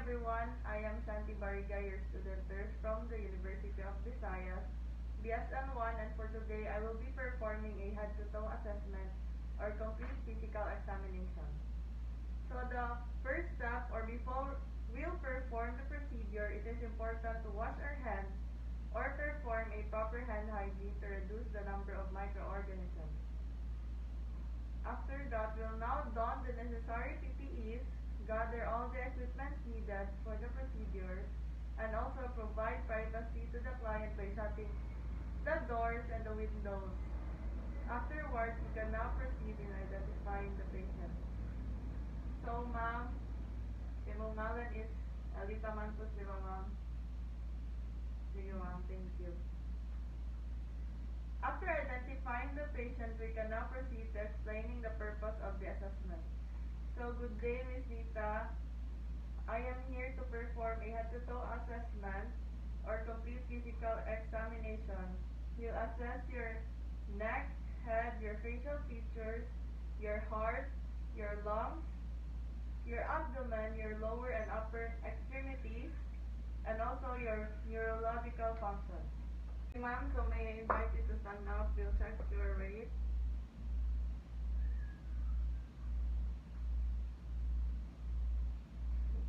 everyone, I am Shanti Bariga, your student nurse from the University of Visayas, BSN1, and for today I will be performing a head-to-toe assessment or complete physical examination. So the first step, or before we'll perform the procedure, it is important to wash our hands or perform a proper hand hygiene to reduce the number of microorganisms. After that, we'll now don the necessary PPEs, gather all the equipment needed for the procedure, and also provide privacy to the client by shutting the doors and the windows. Afterwards, we can now proceed in identifying the patient. So, ma'am, imong ngalan is Alita Mantos, di ba, ma'am? Sige, ma'am. Thank you. After identifying the patient, we can now proceed to explaining the purpose of the assessment. So, good day, Ms. Nita. I am here to perform a head-to-toe assessment or complete physical examination. We'll assess your neck, head, your facial features, your heart, your lungs, your abdomen, your lower and upper extremities, and also your neurological functions. Ma'am, so may I invite you to stand up. We'll check your weight.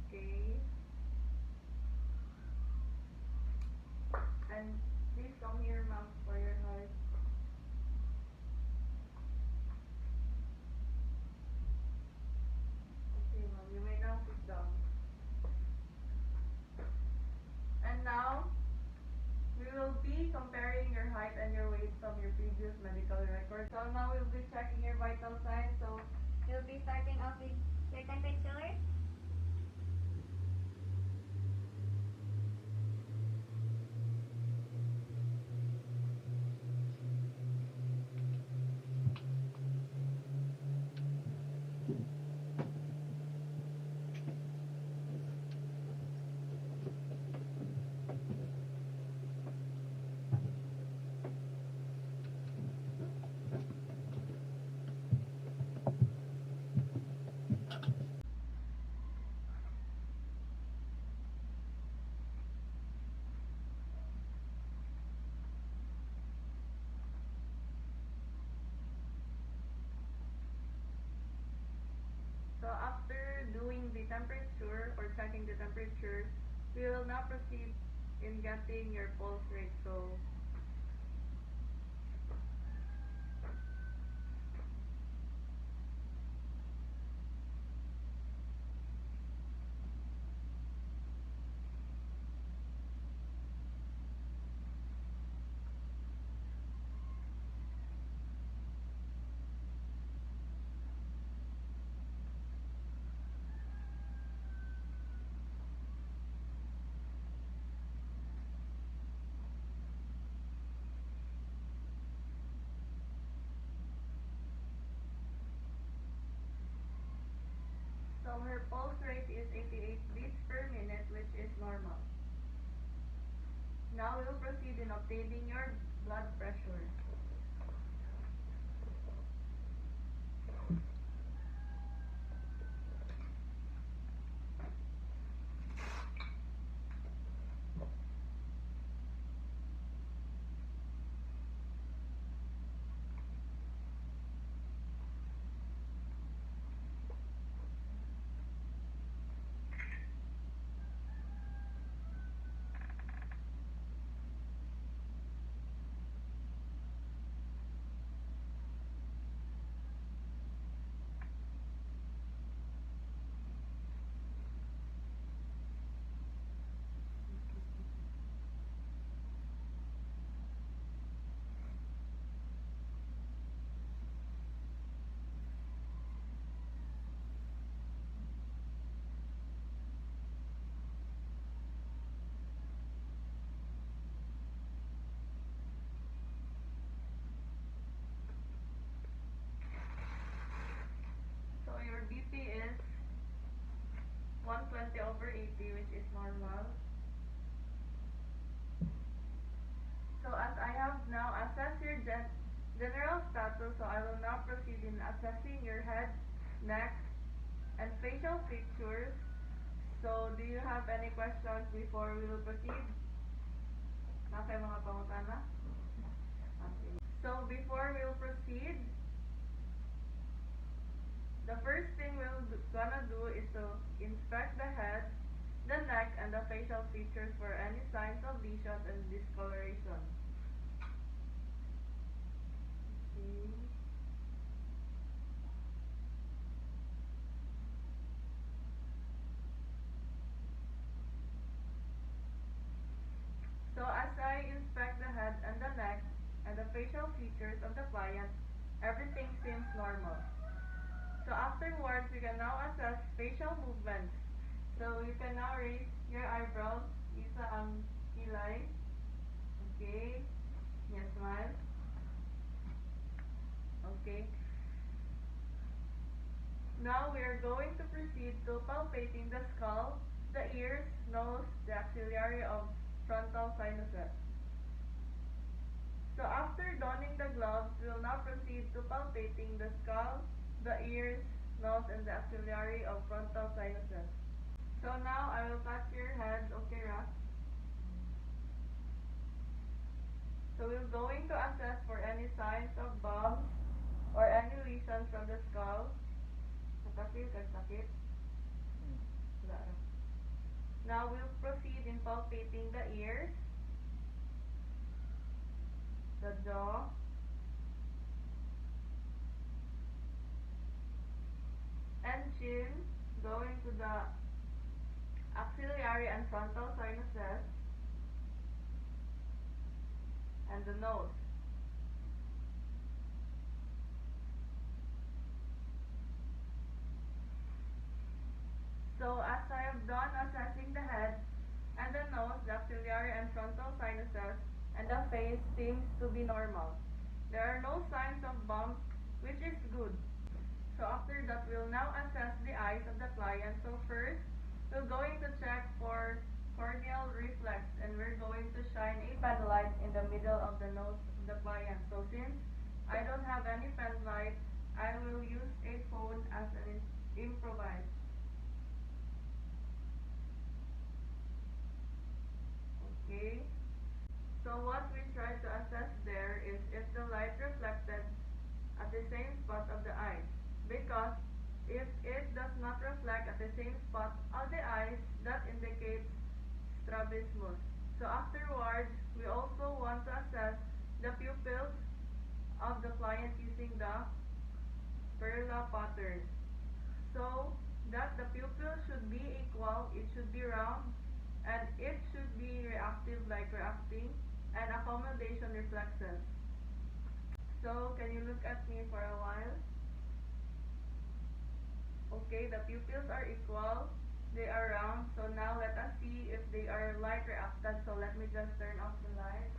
Okay. And please come here, ma'am, for your height. Okay, ma'am, you may now sit down. And now, we will be comparing your height and your weight from your previous medical record. So now we'll be checking your vital signs. So We'll be starting off with your temperature. So after doing the temperature or checking the temperature, we will now proceed in getting your pulse rate. So her pulse rate is 88 beats per minute, which is normal. Now we will proceed in obtaining your blood pressure. So your BP is 120/80, which is normal. So as I have now assessed your general status, so I will now proceed in assessing your head, neck, and facial features. So do you have any questions before we will proceed? Okay, mga pangutana? Okay. So, before we will proceed, the first thing gonna do is to inspect the head, the neck, and the facial features for any signs of lesions and discoloration. Okay. So as I inspect the head and the neck and the facial features of the client, everything seems normal. So afterwards, we can now assess facial movements. So you can now raise your eyebrows, isa ang kilay. Okay. Yes, smile. Okay. Now we are going to proceed to palpating the skull, the ears, nose, the axillary of frontal sinuses. So after donning the gloves, we will now proceed to palpating the skull, the ears, nose, and the axillary of frontal sinuses. So now I will touch your head, okay, Ra? So we're going to assess for any signs of bumps or any lesions from the skull. Nakafeel kag sakit? Wala ra. Now we'll proceed in palpating the ears, the jaw, and chin, going to the axillary and frontal sinuses, and the nose. So as I have done assessing the head and the nose, the axillary and frontal sinuses, and the face seems to be normal. There are no signs of bumps, which is good. So after that, we'll now assess the eyes of the client. So first, we're going to check for corneal reflex, and we're going to shine a pen light in the middle of the nose of the client. So since I don't have any pen light, I will use a phone as an improvise. Okay. So what we try to assess there is if the light reflected at the same spot of the eye. Because if it does not reflect at the same spot of the eyes, that indicates strabismus. So afterwards, we also want to assess the pupils of the client using the Perla pattern. So that the pupil should be equal, it should be round, and it should be reactive like reacting, and accommodation reflexes. So can you look at me for a while? Okay, the pupils are equal, they are round, so now let us see if they are light reactant. So let me just turn off the light.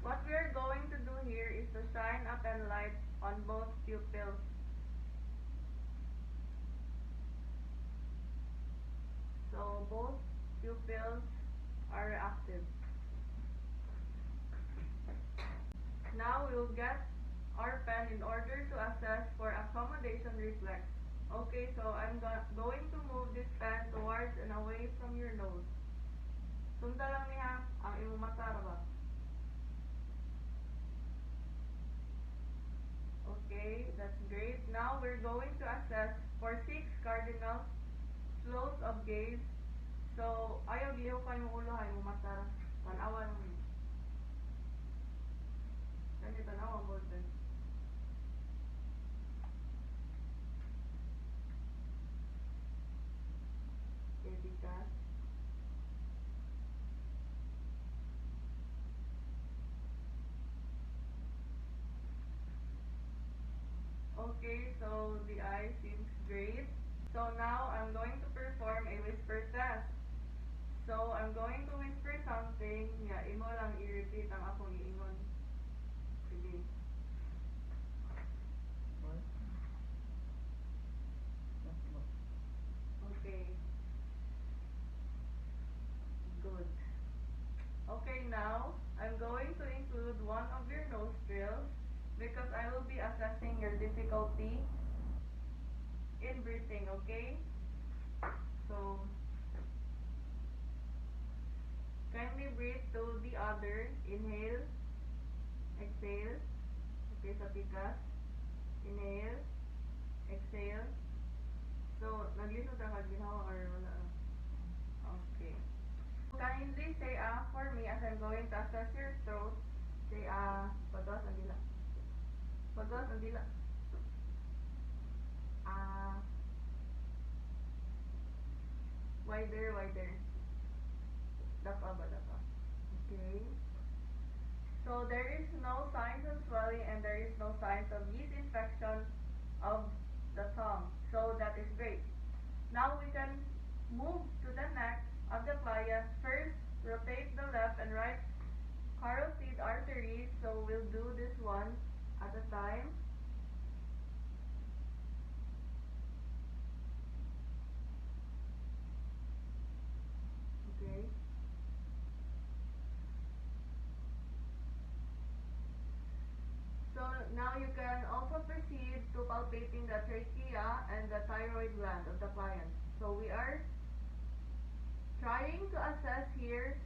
What we are going to do here is to shine a pen light on both pupils. So both pupils are reactive. Now we will get our pen in order to assess for accommodation reflex. Okay, so I'm going to move this pen towards and away from your nose. Sunda lang niya ang imong mata ra ba? Okay, that's great. Now we're going to assess for 6 cardinal flows of gaze. So, ayaw giho kayo ulo hay mo mata. Tanawa lang mo. Ganito tanawa mo din. Steady ka. Okay, so the eye seems great. So now I'm going to perform a whisper test. So I'm going to whisper something. Yeah, imo lang i-repeat ang akong iingon. Sige. Okay. Good. Okay, now I'm going to include one of your nostrils because I will be assessing your difficulty. everything, okay? So, kindly breathe to the other. Inhale, exhale. Okay, sa tigas. Inhale, exhale. So, naglisod ang ginawa or wala? Okay. Kindly say for me as I'm going to assess your throat. Say pagawas ang dila. Pagawas ang dila. Wider, wider. Dapa ba, dapa? Okay. So there is no signs of swelling and there is no signs of yeast infection of the tongue. So that is great. Now we can move to the neck of the client. First, rotate the left and right carotid arteries. So we'll do this one at a time. Okay. So now you can also proceed to palpating the trachea and the thyroid gland of the client. So we are trying to assess here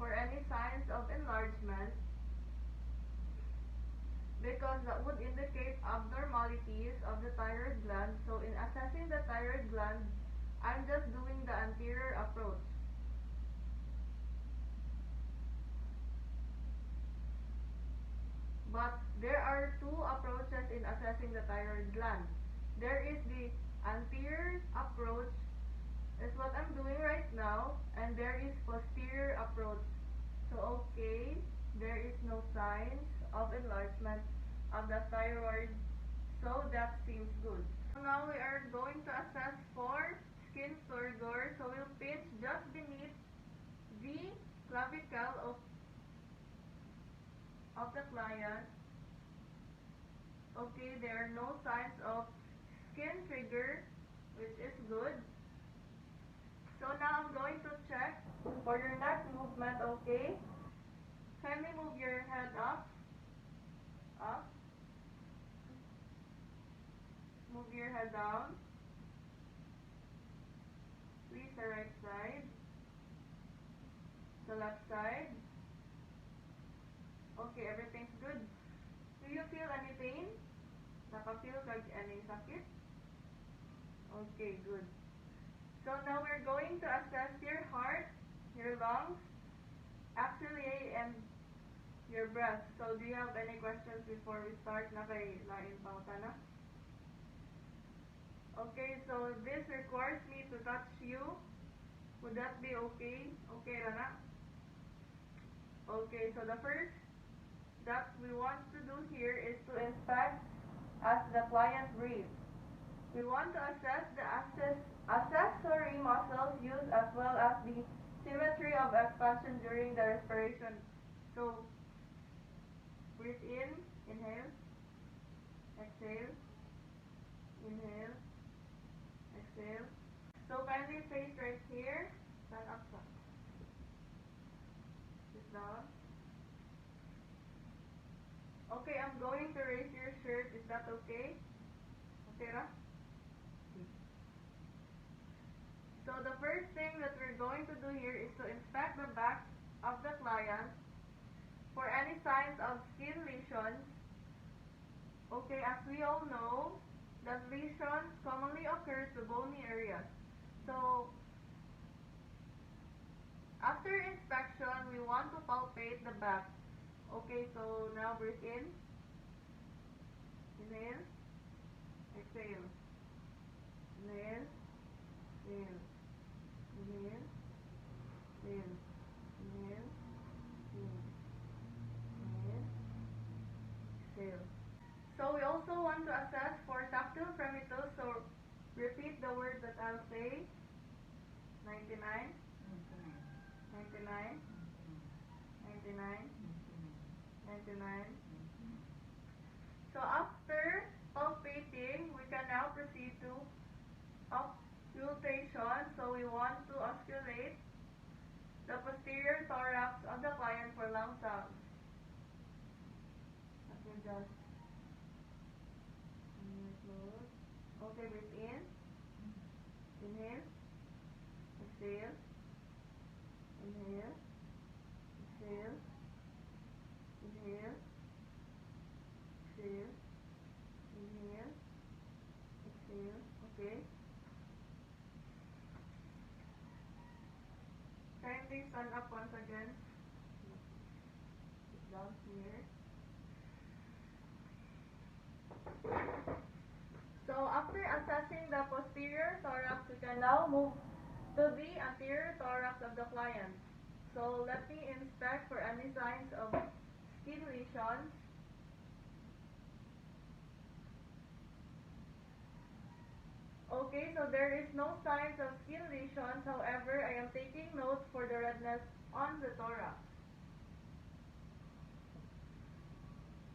for any signs of enlargement because that would indicate abnormalities of the thyroid gland. So in assessing the thyroid gland, I'm just doing the anterior approach. But there are two approaches in assessing the thyroid gland. There is the anterior approach, is what I'm doing right now, and there is posterior approach. So okay, there is no signs of enlargement of the thyroid, so that seems good. So now we are going to assess for skin turgor. So we'll pinch just beneath the clavicle of the client. Okay, there are no signs of skin trigger, which is good. So now I'm going to check for your neck movement, okay? Kindly move your head up. Up. Move your head down. Please the right side. The left side. Okay, everything's good. Do you feel any pain? Nakafeel kag any sakit? Okay, good. So now we're going to assess your heart, your lungs, axillary, and your breath. So do you have any questions before we start? Nakay lain pauta na? Okay, so this requires me to touch you. Would that be okay? Okay, Rana? Okay, so the first that we want to do here is to inspect as the client breathes. We want to assess the accessory muscles used as well as the symmetry of expansion during the respiration. So, breathe in, inhale, exhale, inhale, exhale. So kindly face right here, stand up, sit down. Okay, I'm going to raise your shirt, is that okay? Okay, Ra? So the first thing that we're going to do here is to inspect the back of the client for any signs of skin lesions. Okay, as we all know, that lesions commonly occur to bony areas. So after inspection, we want to palpate the back. Okay, so now breathe in, inhale, exhale, inhale, exhale. Inhale, exhale, inhale, exhale, exhale. So we also want to assess for tactile premitus. So repeat the word that I'll say. 99, 99, 99, 99. So after palpating, we can now proceed to auscultation. So we want to auscultate the posterior thorax of the client for lung sounds. Let me just close. Okay, breathe in. Inhale. Exhale. Inhale. Exhale. Inhale. Exhale. Inhale. Exhale. Okay. Kindly stand up once again. Sit down here. So after assessing the posterior thorax, we can now move to the anterior thorax of the client. So let me inspect for any signs of skin lesions. Okay, so there is no signs of skin lesions. However, I am taking note for the redness on the thorax.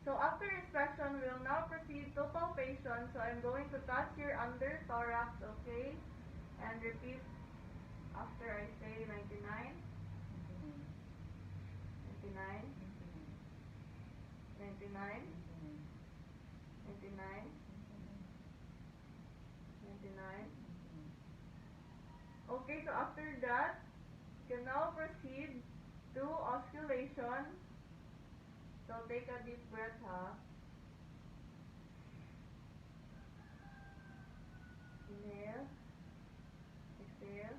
So after inspection, we will now proceed to palpation. So I'm going to touch your under thorax, okay? And repeat after I say 99, 99, 99, 99, 99. Okay, so after that, you can now proceed to osculation. So take a deep breath, ha? Inhale, exhale,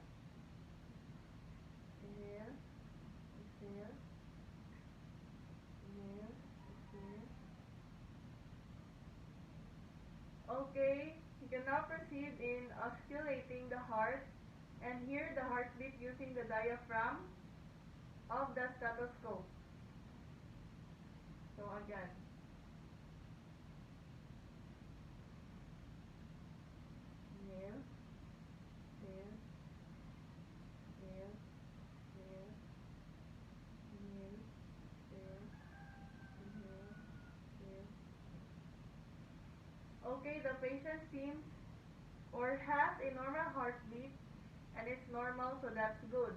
inhale, exhale, inhale, exhale. Okay, you can now proceed in osculating the heart and hear the heartbeat using the diaphragm of the stethoscope. So again. Inhale, exhale, exhale, exhale, inhale, exhale, inhale, exhale. Okay, the patient seems or has a normal heartbeat and it's normal, so that's good.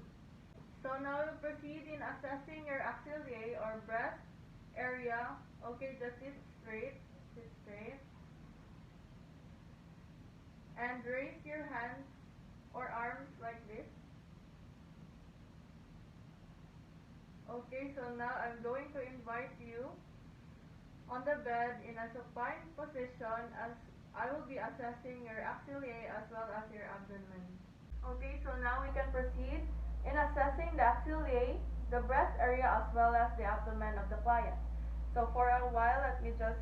So now we'll proceed in assessing your axillae or breast area. Okay, just sit straight, and raise your hands or arms like this. Okay, so now I'm going to invite you on the bed in a supine position as I will be assessing your axillae as well as your abdomen. Okay, so now we can proceed in assessing the axillae, the breast area as well as the abdomen of the client. So for a while, let me just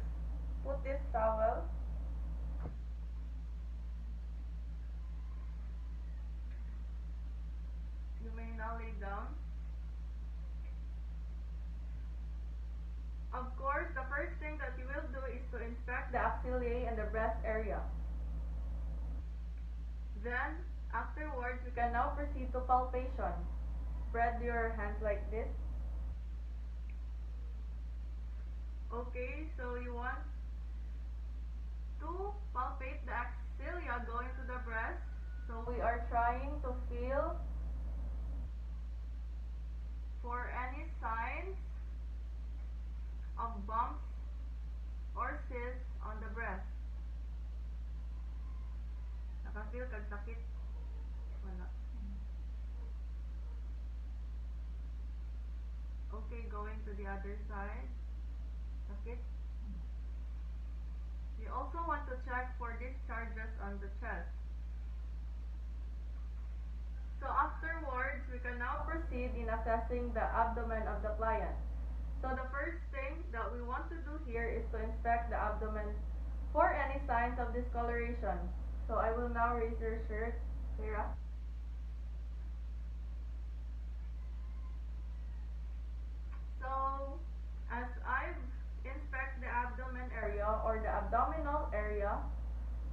put this towel. You may now lay down. Of course, the first thing that you will do is to inspect the axillae and the breast area. Then, afterwards, we can now proceed to palpation. Spread your hands like this. Okay, so you want to palpate the axilla going to the breast. So we are trying to feel for any signs of bumps or cysts on the breast. Nakafeel kag sakit? Wala. Okay, going to the other side. Sakit? We also want to check for discharges on the chest. So afterwards, we can now proceed in assessing the abdomen of the client. So the first thing that we want to do here is to inspect the abdomen for any signs of discoloration. So I will now raise your shirt, Sarah. So as I've inspected the abdomen area or the abdominal area,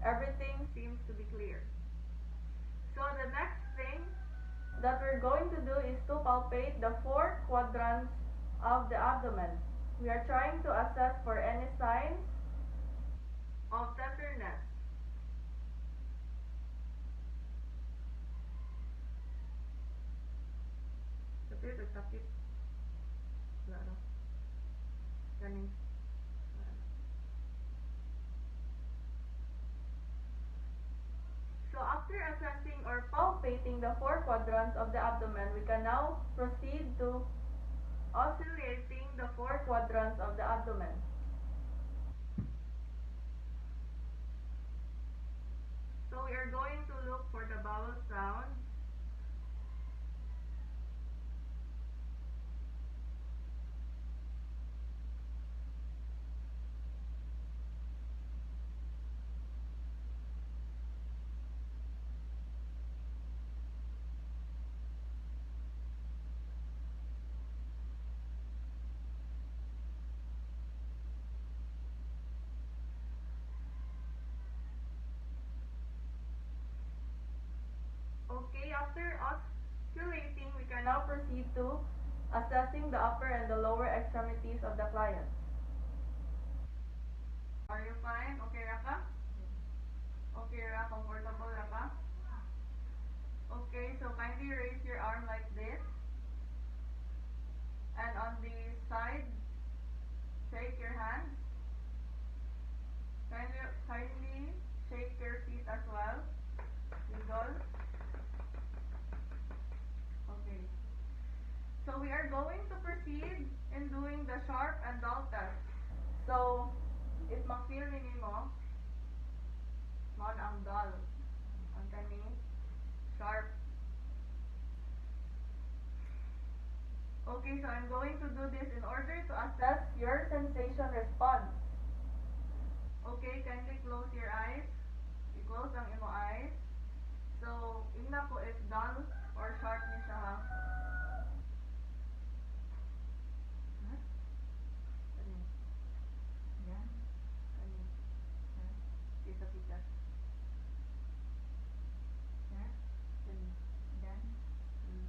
everything seems to be clear. So the next thing that we're going to do is to palpate the 4 quadrants of the abdomen. We are trying to assess for any signs of tenderness. Sakit, sakit. Wala na. Ganing. So after assessing or palpating the four quadrants of the abdomen, we can now proceed to oscillating the four quadrants of the abdomen. So we are going to look for the vowel sound. Okay, after osculating, we can now proceed to assessing the upper and the lower extremities of the client. Are you fine? Okay, Raka? Okay, Raka, comfortable, Raka? Okay, so kindly raise your arm like this. And on the side, shake your hands. Kindly shake your feet as well. Wiggle. Okay. So we are going to proceed in doing the sharp and dull test. So, if ma-feel mo, mon ang dull. Ang kani, sharp. Okay, so I'm going to do this in order to assess your sensation response. Okay, kindly close your eyes. I-close ang imo eyes. So, ina ko if dull or sharp ni siya ha. Kani. Yan. Kani. Yan. Kita. Yan. Kani. Yan. Hmm.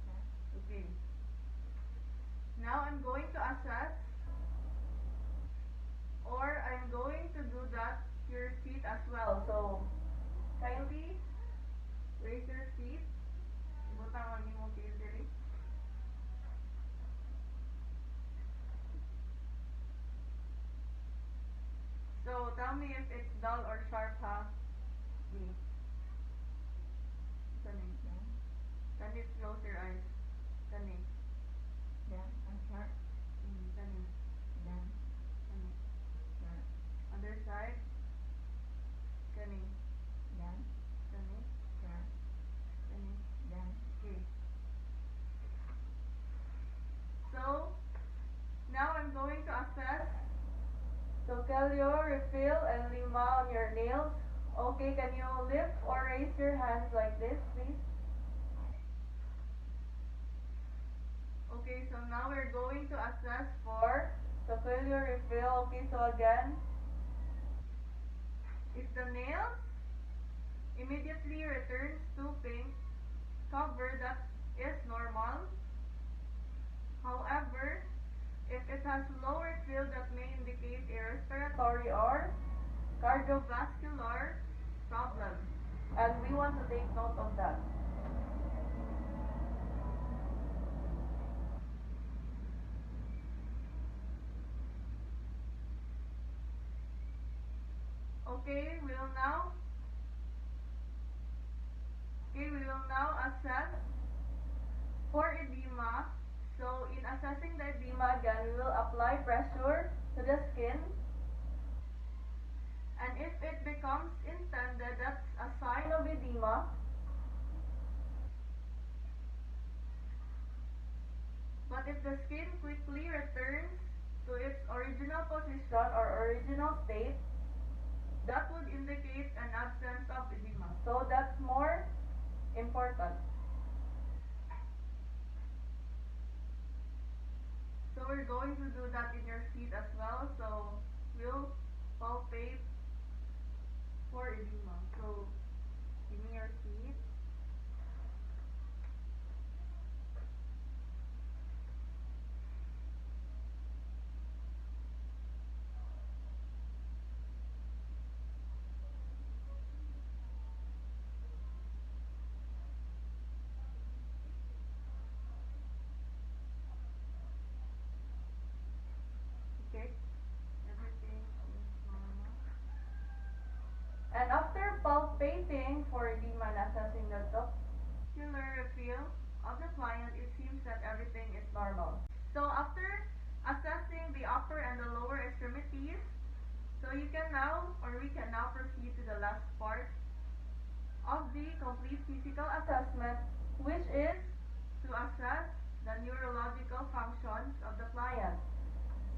Yan. Okay. Now I'm going to assess or I'm going to do that to your feet as well. So, kindly raise your feet. Ibutang ang imong feel diri. So, tell me if it's dull or sharp, ha? Me. Kani. Yan. Kani, close your eyes. Kani. Yan. Ang sharp. Kani. Yan. Kani. Sharp. Other side. Kani. Yan. Kani. Sharp. Kani. Yan. Okay. So, now I'm going to assess. So, Kelio, refill and lima on your nails. Okay, can you lift or raise your hands like this, please? Okay, so now we're going to assess for the Kelio refill. Okay, so again, if the nails immediately returns to pink, cover, that is normal. However, if it has lower field, that may indicate a respiratory or cardiovascular problem. And we want to take note of that. Okay, we will now assess for edema. So, in assessing the edema, again, we will apply pressure to the skin. And if it becomes intended, that's a sign of edema. But if the skin quickly returns to its original position or original state, that would indicate an absence of edema. So, that's more important. So we're going to do that in your feet as well. So we'll palpate for edema. So give me your feet. Okay, everything is normal. And after palpating Participating for Dima in assessing the muscular feel of the client, it seems that everything is normal. So after assessing the upper and the lower extremities, so you can now, or we can now proceed to the last part of the complete physical assessment, which is to assess the neurological functions of the client.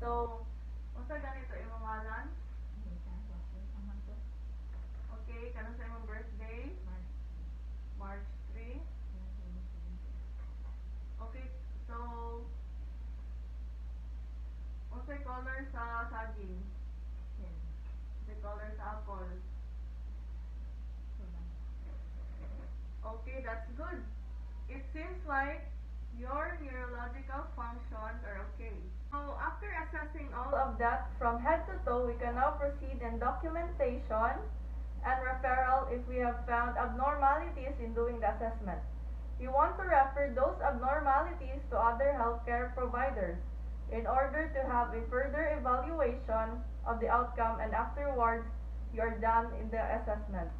So, unsa ganito imong ngalan? Okay, kanang sa imong birthday? March 3. Okay, so unsay color sa saging? The color sa apple. Okay, that's good. It seems like your neurological functions are okay. So after assessing all of that from head to toe, we can now proceed in documentation and referral if we have found abnormalities in doing the assessment. We want to refer those abnormalities to other healthcare providers in order to have a further evaluation of the outcome, and afterwards you are done in the assessment.